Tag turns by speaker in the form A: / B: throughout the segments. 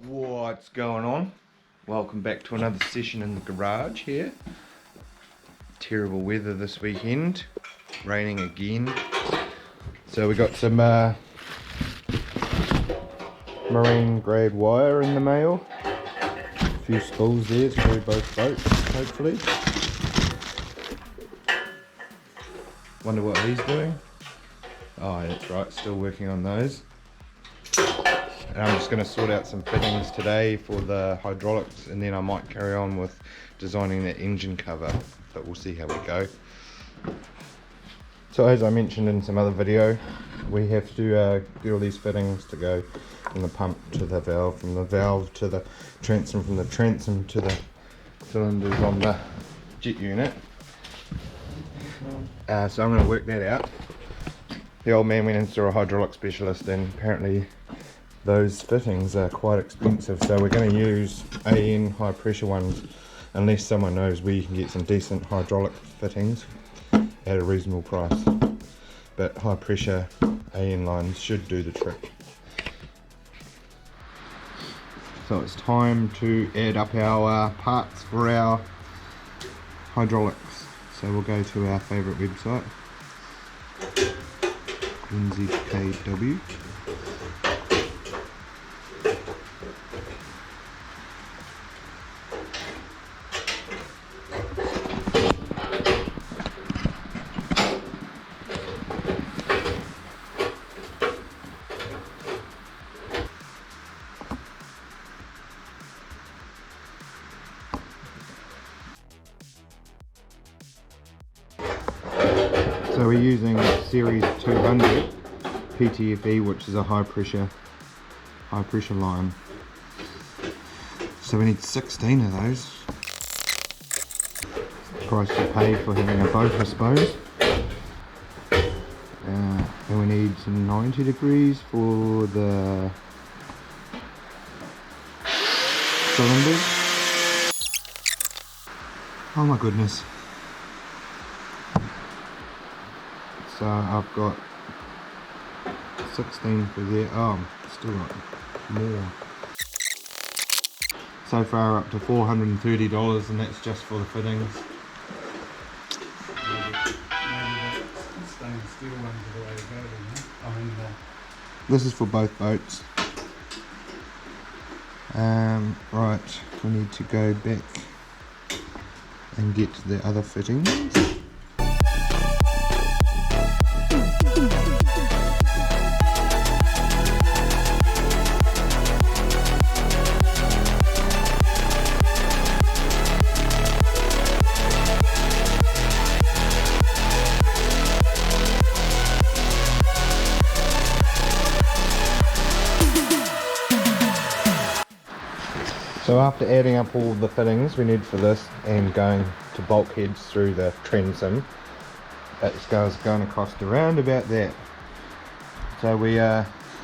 A: What's going on? Welcome back to another session in the garage here. Terrible weather this weekend, raining again. So we got some marine grade wire in the mail. A few spools there through both boats, hopefully. Wonder what he's doing. Oh, that's right, still working on those. And I'm just going to sort out some fittings today for the hydraulics, and then I might carry on with designing that engine cover, but we'll see how we go. So as I mentioned in some other video, we have to get all these fittings to go from the pump to the valve, from the valve to the transom, from the transom to the cylinders on the jet unit. So I'm going to work that out. The old man went into a hydraulic specialist, and apparently those fittings are quite expensive, so we're going to use AN high pressure ones unless someone knows where you can get some decent hydraulic fittings at a reasonable price. But high pressure AN lines should do the trick. So it's time to add up our parts for our hydraulics. So we'll go to our favourite website, NZKW. So we're using series 200 PTFE, which is a high pressure line. So we need 16 of those. Price to pay for having a boat, I suppose. And we need some 90 degrees for the cylinders. Oh my goodness. So I've got 16 for there. Oh, still got more. So far up to $430, and that's just for the fittings. This is for both boats. Right, we need to go back and get the other fittings. So after adding up all the fittings we need for this and going to bulkheads through the transom, it's going to cost around about that. So we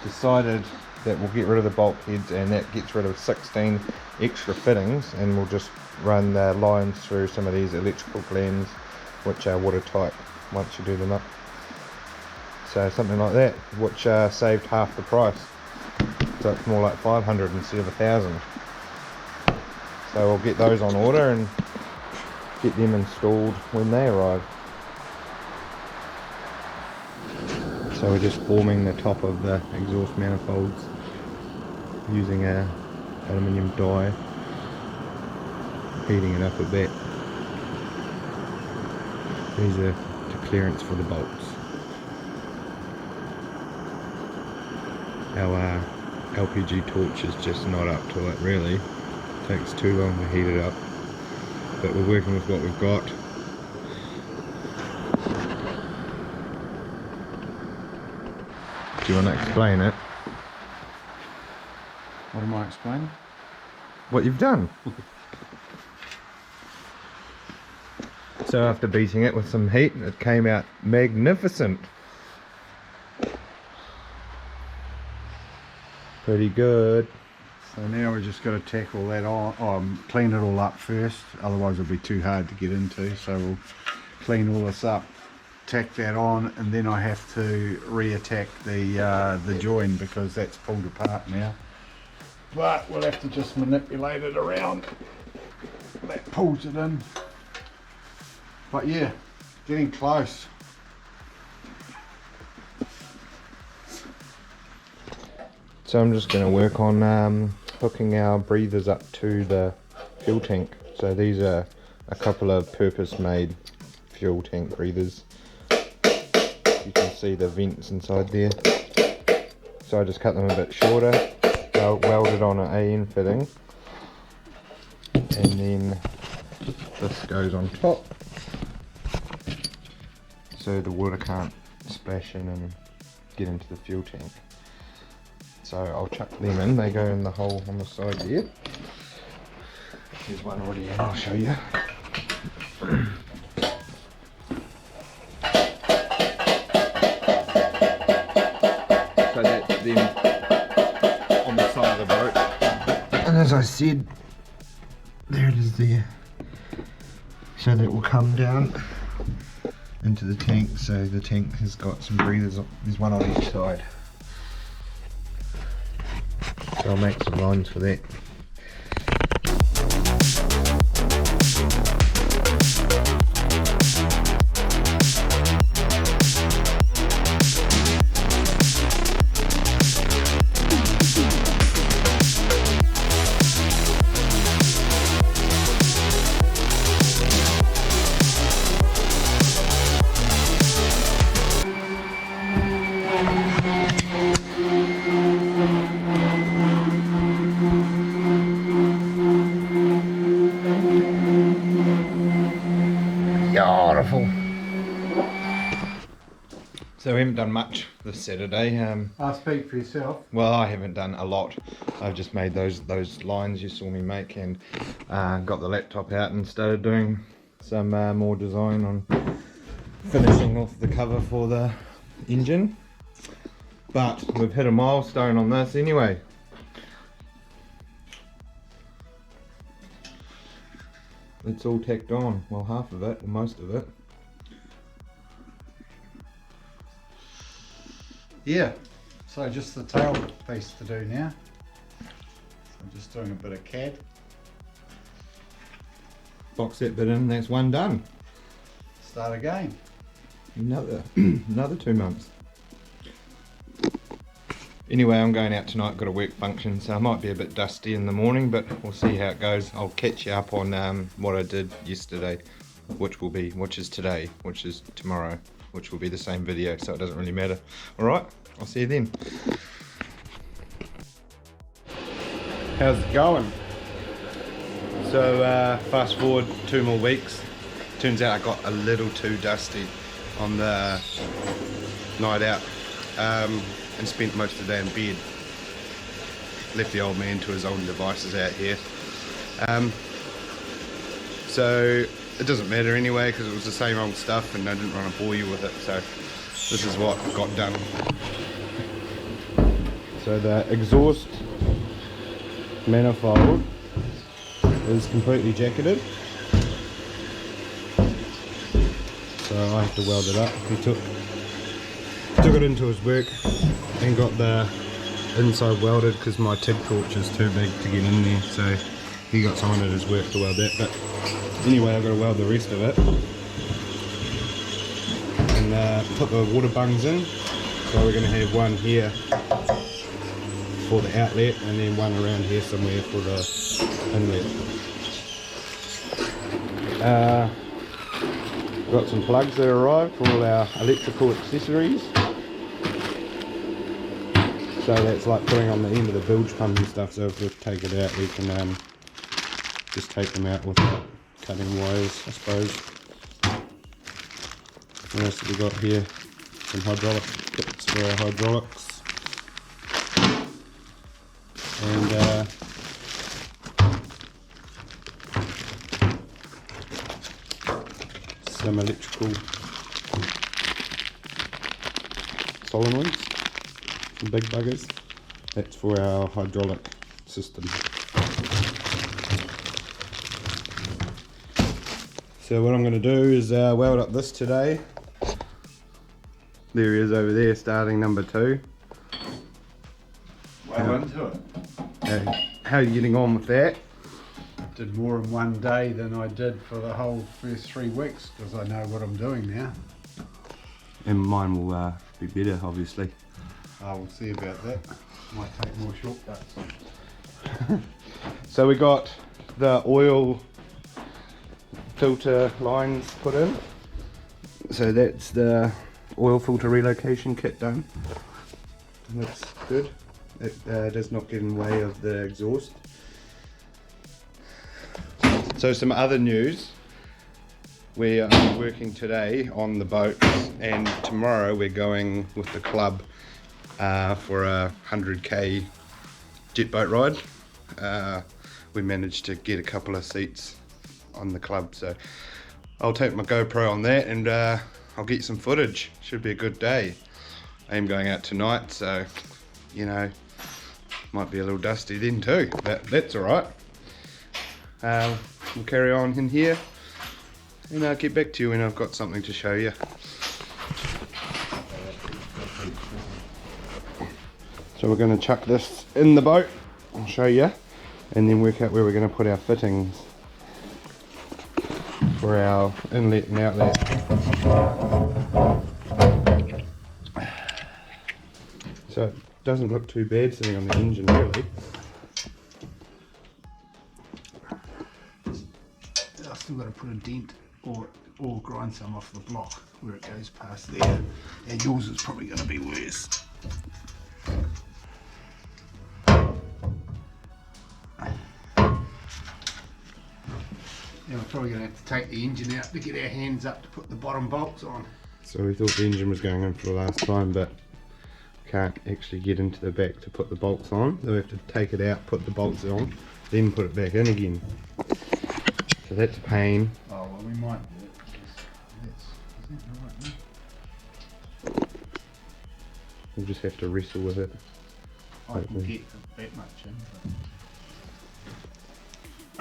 A: decided that we'll get rid of the bulkheads, and that gets rid of 16 extra fittings, and we'll just run the lines through some of these electrical glands, which are watertight once you do them up. So something like that, which saved half the price. So it's more like 500 instead of 1,000. So we'll get those on order and get them installed when they arrive. So we're just forming the top of the exhaust manifolds using a aluminium die, heating it up a bit. These are the clearance for the bolts. Our LPG torch is just not up to it really. Takes too long to heat it up, but we're working with what we've got. Do you want to explain it?
B: What am I explaining?
A: What you've done. So after beating it with some heat, it came out magnificent. Pretty good.
B: So now we're just got to tack all that on, clean it all up first, otherwise it'll be too hard to get into. So we'll clean all this up, tack that on, and then I have to reattack the join because that's pulled apart now. but we'll have to just manipulate it around. That pulls it in. But yeah, getting close.
A: So I'm just going to work on hooking our breathers up to the fuel tank. So these are a couple of purpose-made fuel tank breathers. You can see the vents inside there. So I just cut them a bit shorter, welded on an AN fitting, and then this goes on top so the water can't splash in and get into the fuel tank. So I'll chuck them in, they go in the hole on the side there. There's one already in, I'll show you. So that's them on the side of the boat. And as I said, there it is there. So that will come down into the tank, so the tank has got some breathers, there's one on each side. So I'll make some lines for that. Beautiful. So we haven't done much this Saturday.
B: I'll speak for yourself.
A: Well, I haven't done a lot. I've just made those lines you saw me make, and got the laptop out and started doing some more design on finishing off the cover for the engine. But we've hit a milestone on this anyway. It's all tacked on, well, half of it, or most of it.
B: Yeah, so just the tail piece to do now. So I'm just doing a bit of CAD.
A: Box that bit in, that's one done.
B: Start again.
A: Another 2 months. Anyway, I'm going out tonight, got a work function, so I might be a bit dusty in the morning, but we'll see how it goes. I'll catch you up on what I did yesterday, which is today, which is tomorrow, which will be the same video, so it doesn't really matter. Alright, I'll see you then. How's it going? So fast forward 2 more weeks. Turns out I got a little too dusty on the night out. And spent most of the day in bed. Left the old man to his own devices out here. So it doesn't matter anyway, because it was the same old stuff and I didn't want to bore you with it, so this is what got done. So the exhaust manifold is completely jacketed, so I have to weld it up. He took it into his work and got the inside welded because my TIG torch is too big to get in there, so he got someone at his work to weld that. But anyway, I've got to weld the rest of it and put the water bungs in. So we're going to have one here for the outlet and then one around here somewhere for the inlet. Got some plugs that arrived for all our electrical accessories. So that's like putting on the end of the bilge pump and stuff, so if we take it out we can just take them out without cutting wires, I suppose. What else have we got here? Some hydraulic kits for our hydraulics. And some electrical solenoids. Some big buggers. That's for our hydraulic system. So what I'm going to do is weld up this today. There he is over there, starting number 2.
B: Weld into it.
A: How are you getting on with that?
B: Did more in one day than I did for the whole first 3 weeks because I know what I'm doing now.
A: And mine will be better, obviously.
B: I will see about that. Might take more shortcuts.
A: So we got the oil filter lines put in. So that's the oil filter relocation kit done. Looks good. It does not get in the way of the exhaust. So some other news. We are working today on the boats, and tomorrow we're going with the club for a 100k jet boat ride. We managed to get a couple of seats on the club, so I'll take my GoPro on that and I'll get some footage. Should be a good day. I am going out tonight, so you know, might be a little dusty then too, but that's alright. We'll carry on in here and I'll get back to you when I've got something to show you. So we're going to chuck this in the boat, I'll show you, and then work out where we're going to put our fittings for our inlet and outlet. So it doesn't look too bad sitting on the engine really.
B: I've still got to put a dent or grind some off the block where it goes past there. And yours is probably going to be worse. Yeah, we're probably going to have to take the engine out to get our hands up to put the bottom bolts on.
A: So we thought the engine was going in for the last time, but can't actually get into the back to put the bolts on. So we have to take it out, put the bolts on, then put it back in again. So that's a pain.
B: Oh, well, we might do it. Is that right now?
A: We'll just have to wrestle with it.
B: I can get that much in. But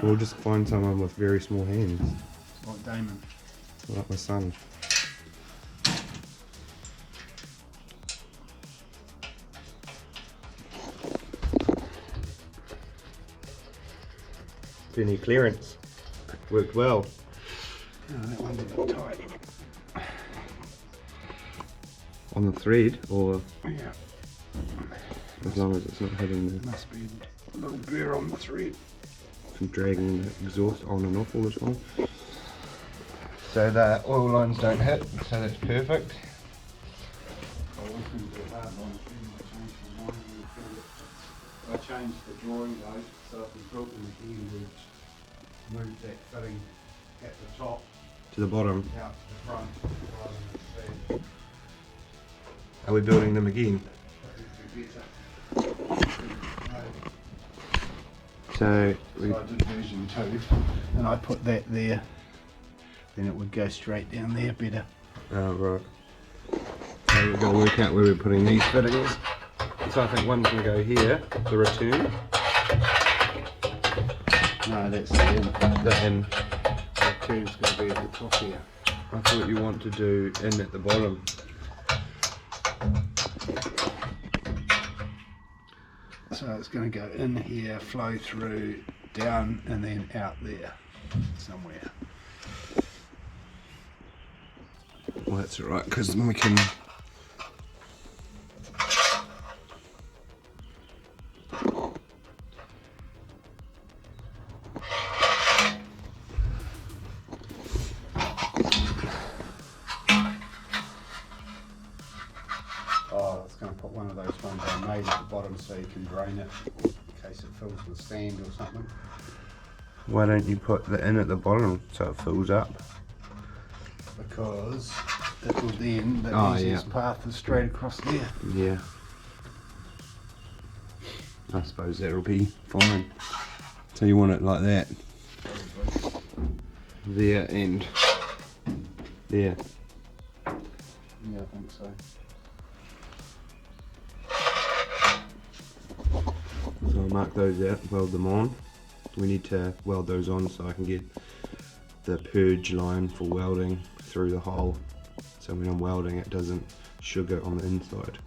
A: We'll just find someone with very small hands,
B: it's like Damon.
A: like my son. Penny clearance. Worked well.
B: Oh, that one's a bit tight.
A: On the thread, or
B: Yeah,
A: as long as it's not hitting the
B: must be a little burr on the thread.
A: from dragging the exhaust on and off all the time. So the oil lines don't hit, so that's perfect.
B: I changed the drawing though, so if we built them again, we'd move that fitting at the top
A: To the bottom.
B: out to the front rather than at the back.
A: Are we building them again?
B: That would be better.
A: So we,
B: So I did version 2 and I put that there, then it would go straight down there better.
A: oh right. So we've got to work out where we're putting these fittings. So I think one can go here, the return.
B: No, that's the end.
A: The in.
B: The turn's going to be at the top here.
A: I thought you want to do in at the bottom.
B: So it's going to go in here, flow through, down and then out there somewhere.
A: Well, that's alright, because then we can.
B: Oh, it's going to put one of those ones I made at the bottom so you can drain it in case it fills with sand or something.
A: Why don't you put the in at the bottom so it fills up?
B: Because it will then, the
A: Oh,
B: easiest
A: yeah.
B: path is straight across there.
A: Yeah. I suppose that'll be fine. So you want it like that? There and there.
B: Yeah, I think so.
A: So I'll mark those out, weld them on. We need to weld those on so I can get the purge line for welding through the hole. So when I'm welding it doesn't sugar on the inside.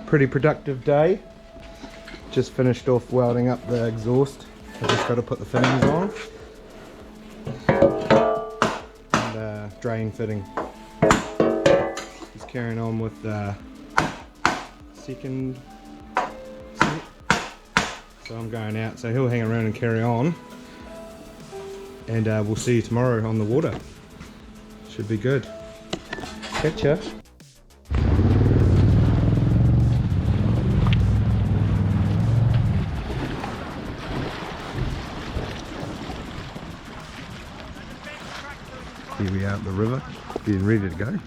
A: Pretty productive day. Just finished off welding up the exhaust. I just got to put the fittings on. And drain fitting. He's carrying on with the second set. So I'm going out, so he'll hang around and carry on. And we'll see you tomorrow on the water. Should be good. Catch ya. Here we are at the river, getting ready to go.